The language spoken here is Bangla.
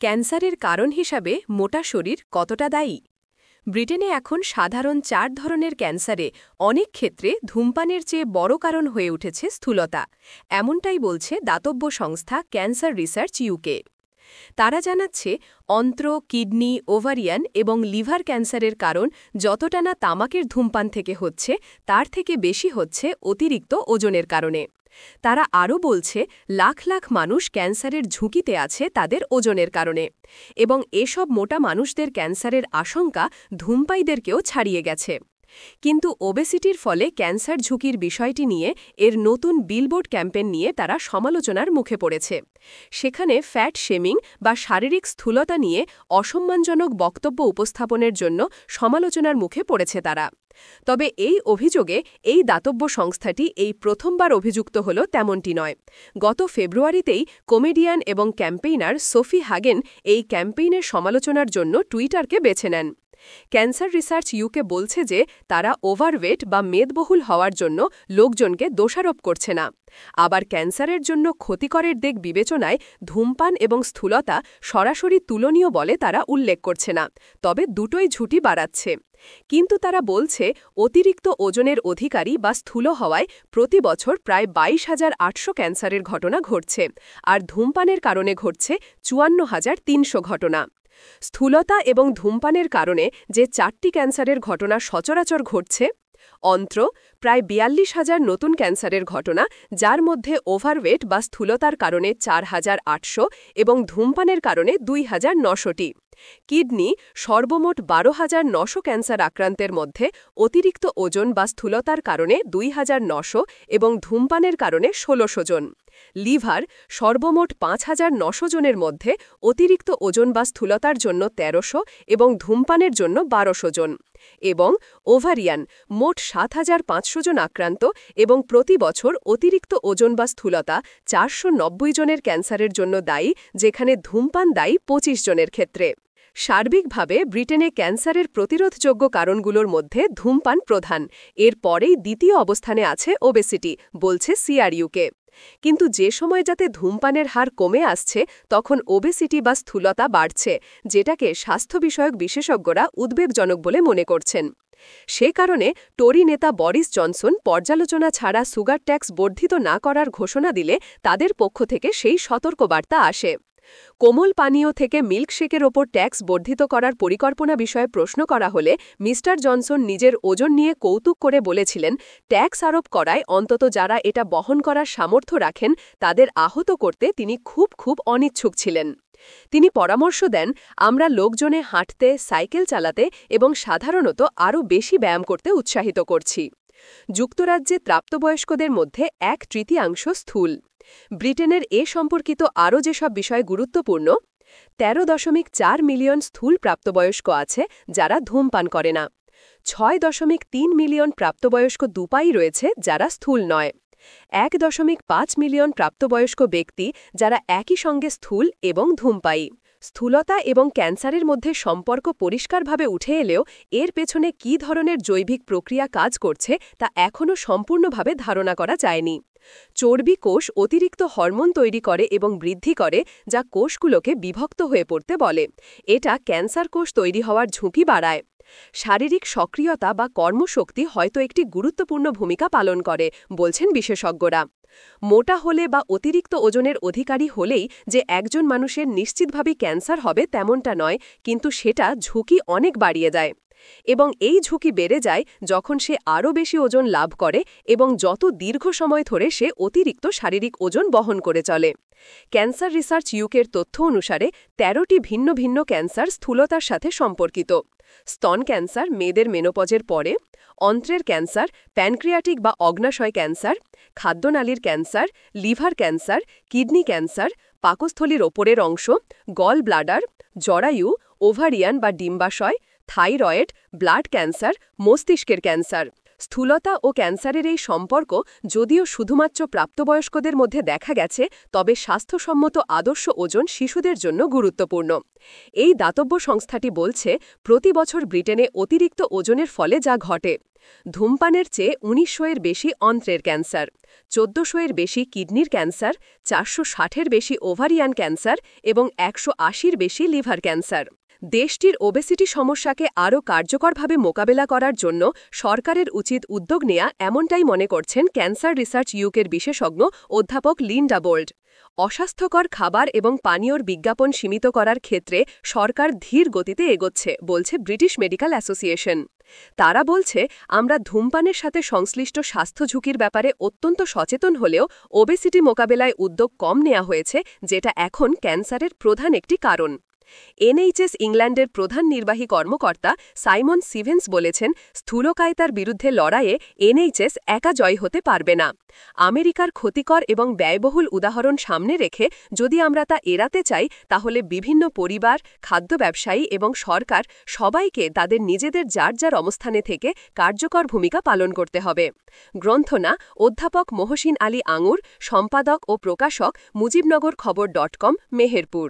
ক্যান্সারের কারণ হিসাবে মোটা শরীর কতটা দায়ী? ব্রিটেনে এখন সাধারণ 4 ধরনের ক্যান্সারে অনেক ক্ষেত্রে ধূমপানের চেয়ে বড় কারণ হয়ে উঠেছে স্থূলতা। এমনটাই বলছে দাতব্য সংস্থা ক্যান্সার রিসার্চ ইউকে। তারা জানাচ্ছে অন্ত্র, কিডনি, ওভারিয়ান এবং লিভার ক্যান্সারের কারণ যতটা না তামাকের ধূমপান থেকে হচ্ছে তার থেকে বেশি হচ্ছে অতিরিক্ত ওজনের কারণে। তারা আরও বলছে লাখ লাখ মানুষ ক্যান্সারের ঝুঁকিতে আছে তাদের ওজনের কারণে, এবং এসব মোটা মানুষদের ক্যান্সারের আশঙ্কা ধূমপায়ীদেরকেও ছাড়িয়ে গেছে। কিন্তু ওবেসিটির ফলে ক্যান্সার ঝুঁকির বিষয়টি নিয়ে এর নতুন বিলবোর্ড ক্যাম্পেইন নিয়ে তারা সমালোচনার মুখে পড়েছে। সেখানে ফ্যাট শেমিং বা শারীরিক স্থূলতা নিয়ে অসম্মানজনক বক্তব্য উপস্থাপনের জন্য সমালোচনার মুখে পড়েছে তারা। তবে এই অভিযোগে এই দাতব্য সংস্থাটি এই প্রথমবার অভিযুক্ত হল তেমনটি নয়। গত ফেব্রুয়ারিতেই কমেডিয়ান এবং ক্যাম্পেইনার সোফি হাগেন এই ক্যাম্পেইনের সমালোচনার জন্য টুইটারকে বেছে নেন। ক্যান্সার রিসার্চ ইউকে বলছে যে তারা ওভারওয়েট বা মেদবহুল হওয়ার জন্য লোকজনকে দোষারোপ করছে না। আবার ক্যান্সারের জন্য ক্ষতিকরের দিক বিবেচনায় ধূমপান এবং স্থূলতা সরাসরি তুলনীয় বলে তারা উল্লেখ করছে না, তবে দুটোই ঝুঁকি বাড়াচ্ছে। কিন্তু তারা বলছে অতিরিক্ত ওজনের অধিকারী বা স্থূল হওয়ায় প্রতি বছর প্রায় 22,800 ক্যান্সারের ঘটনা ঘটছে, আর ধূমপানের কারণে ঘটছে 54,300 ঘটনা। স্থূলতা এবং ধূমপানের কারণে যে 4টি ক্যান্সারের ঘটনা সচরাচর ঘটছে: অন্ত্র, প্রায় 42,000 নতুন ক্যান্সারের ঘটনা, যার মধ্যে ওভারওয়েট বা স্থূলতার কারণে 4,800 এবং ধূমপানের কারণে 2,900টি। কিডনি, সর্বমোট 12,900 ক্যান্সার আক্রান্তের মধ্যে অতিরিক্ত ওজন বা স্থূলতার কারণে 2,900 এবং ধূমপানের কারণে 1,600 জন। লিভার, সর্বমোট 5,900 জনের মধ্যে অতিরিক্ত ওজন বা স্থূলতার জন্য 1,300 এবং ধূমপানের জন্য 1,200 জন। এবং ওভারিয়ান, মোট 7,500 জন আক্রান্ত এবং প্রতি বছর অতিরিক্ত ওজন বা স্থূলতা 490 জনের ক্যান্সারের জন্য দায়ী, যেখানে ধূমপান দায়ী 25 জনের ক্ষেত্রে। সার্বিকভাবে ব্রিটেনে ক্যান্সারের প্রতিরোধযোগ্য কারণগুলোর মধ্যে ধূমপান প্রধান, এর পরেই দ্বিতীয় অবস্থানে আছে ওবেসিটি, বলছে সিআরইউকে। কিন্তু যে সময় যাতে ধূমপানের হার কমে আসছে তখন ওবেসিটি বা স্থূলতা বাড়ছে, যেটাকে স্বাস্থ্য বিষয়ক বিশেষজ্ঞরা উদ্বেগজনক বলে মনে করছেন। সে কারণে টোরি নেতা বরিস জনসন পর্যালোচনা ছাড়া সুগার ট্যাক্স বর্ধিত না করার ঘোষণা দিলে তাদের পক্ষ থেকে সেই সতর্কবার্তা আসে। কোমল পানীয় থেকে মিল্কশেকের ওপর ট্যাক্স বর্ধিত করার পরিকল্পনা বিষয়ে প্রশ্ন করা হলে মিস্টার জনসন নিজের ওজন নিয়ে কৌতুক করে বলেছিলেন, ট্যাক্স আরোপ করায় অন্তত যারা এটা বহন করার সামর্থ্য রাখেন তাদের আহত করতে তিনি খুব অনিচ্ছুক ছিলেন। তিনি পরামর্শ দেন, আমরা লোকজনে হাঁটতে, সাইকেল চালাতে এবং সাধারণত আরও বেশি ব্যায়াম করতে উৎসাহিত করছি। যুক্তরাজ্যে প্রাপ্তবয়স্কদের মধ্যে 1/3 স্থূল। ব্রিটেনের এ সম্পর্কিত আরও যেসব বিষয় গুরুত্বপূর্ণ: 13.4 মিলিয়ন স্থূল প্রাপ্তবয়স্ক আছে যারা ধূমপান করে না। 6.3 মিলিয়ন প্রাপ্তবয়স্ক দুপাই রয়েছে যারা স্থূল নয়। 1.5 মিলিয়ন প্রাপ্তবয়স্ক ব্যক্তি যারা একই সঙ্গে স্থূল এবং ধূমপায়ী। স্থূলতা এবং ক্যান্সারের মধ্যে সম্পর্ক পরিষ্কারভাবে উঠে এলেও এর পেছনে কী ধরনের জৈবিক প্রক্রিয়া কাজ করছে তা এখনও সম্পূর্ণভাবে ধারণা করা যায়নি। চর্বি কোষ অতিরিক্ত হরমোন তৈরি করে এবং বৃদ্ধি করে, যা কোষগুলোকে বিভক্ত হয়ে পড়তে বলে। এটা ক্যান্সার কোষ তৈরি হওয়ার ঝুঁকি বাড়ায়। শারীরিক সক্রিয়তা বা কর্মশক্তি হয়তো একটি গুরুত্বপূর্ণ ভূমিকা পালন করে, বলছেন বিশেষজ্ঞরা। মোটা হলে বা অতিরিক্ত ওজনের অধিকারী হলেই যে একজন মানুষের নিশ্চিতভাবে ক্যান্সার হবে তেমনটা নয়, কিন্তু সেটা ঝুঁকি অনেক বাড়িয়ে দেয়। এবং এই ঝুঁকি বেড়ে যায় যখন সে আরও বেশি ওজন লাভ করে এবং যত দীর্ঘ সময় ধরে সে অতিরিক্ত শারীরিক ওজন বহন করে চলে। ক্যান্সার রিসার্চ ইউকের তথ্য অনুসারে 13টি ভিন্ন ভিন্ন ক্যান্সার স্থূলতার সাথে সম্পর্কিত: স্তন ক্যান্সার মেয়েদের মেনোপজের পরে, অন্ত্রের ক্যান্সার, প্যানক্রিয়াটিক বা অগ্নাশয় ক্যান্সার, খাদ্যনালীর cancer, liver cancer, kidney cancer, পাকস্থলীর ওপরের অংশ, গল ব্লাডার, জরায়ু, ওভারিয়ান বা ডিম্বাশয়, থাইরয়েড, ব্লাড ক্যান্সার, মস্তিষ্কের ক্যান্সার। স্থূলতা ও ক্যান্সারের এই সম্পর্ক যদিও শুধুমাত্র প্রাপ্তবয়স্কদের মধ্যে দেখা গেছে, তবে স্বাস্থ্যসম্মত আদর্শ ওজন শিশুদের জন্য গুরুত্বপূর্ণ। এই দাতব্য সংস্থাটি বলছে, প্রতি বছর ব্রিটেনে অতিরিক্ত ওজনের ফলে যা ঘটে, ধূমপানের চেয়ে ১৯০০-এর বেশি অন্ত্রের ক্যান্সার, ১৪০০-এর বেশি কিডনির ক্যান্সার, ৪৬০-এর বেশি ওভারিয়ান ক্যান্সার এবং ১৮০-র বেশি লিভার ক্যান্সার। দেশটির ওবেসিটি সমস্যাকে আরও কার্যকরভাবে মোকাবেলা করার জন্য সরকারের উচিত উদ্যোগ নেয়া, এমনটাই মনে করছেন ক্যান্সার রিসার্চ ইউকের বিশেষজ্ঞ অধ্যাপক লিন্ডা বোল্ড। অস্বাস্থ্যকর খাবার এবং পানীয়র বিজ্ঞাপন সীমিত করার ক্ষেত্রে সরকার ধীর গতিতে এগোচ্ছে, বলছে ব্রিটিশ মেডিকেল অ্যাসোসিয়েশন। তারা বলছে, আমরা ধূমপানের সাথে সংশ্লিষ্ট স্বাস্থ্য ঝুঁকির ব্যাপারে অত্যন্ত সচেতন হলেও ওবেসিটি মোকাবেলায় উদ্যোগ কম নেওয়া হয়েছে, যেটা এখন ক্যান্সারের প্রধান একটি কারণ। NHS ইংল্যান্ডের প্রধান নির্বাহী কর্মকর্তা সাইমন সিভেন্স বলেছেন, স্থূলকায়তার বিরুদ্ধে লড়াইয়ে NHS একা জয় হতে পারবে না। আমেরিকার ক্ষতিকর এবং ব্যয়বহুল উদাহরণ সামনে রেখে যদি আমরা তা এড়াতে চাই, তাহলে বিভিন্ন পরিবার, খাদ্য ব্যবসায়ী এবং সরকার সবাইকে তাদের নিজেদের যার যার অবস্থানে থেকে কার্যকর ভূমিকা পালন করতে হবে। গ্রন্থনা অধ্যাপক মহসিন আলী আঙুর, সম্পাদক ও প্রকাশক, মুজিবনগর খবর.com, মেহেরপুর।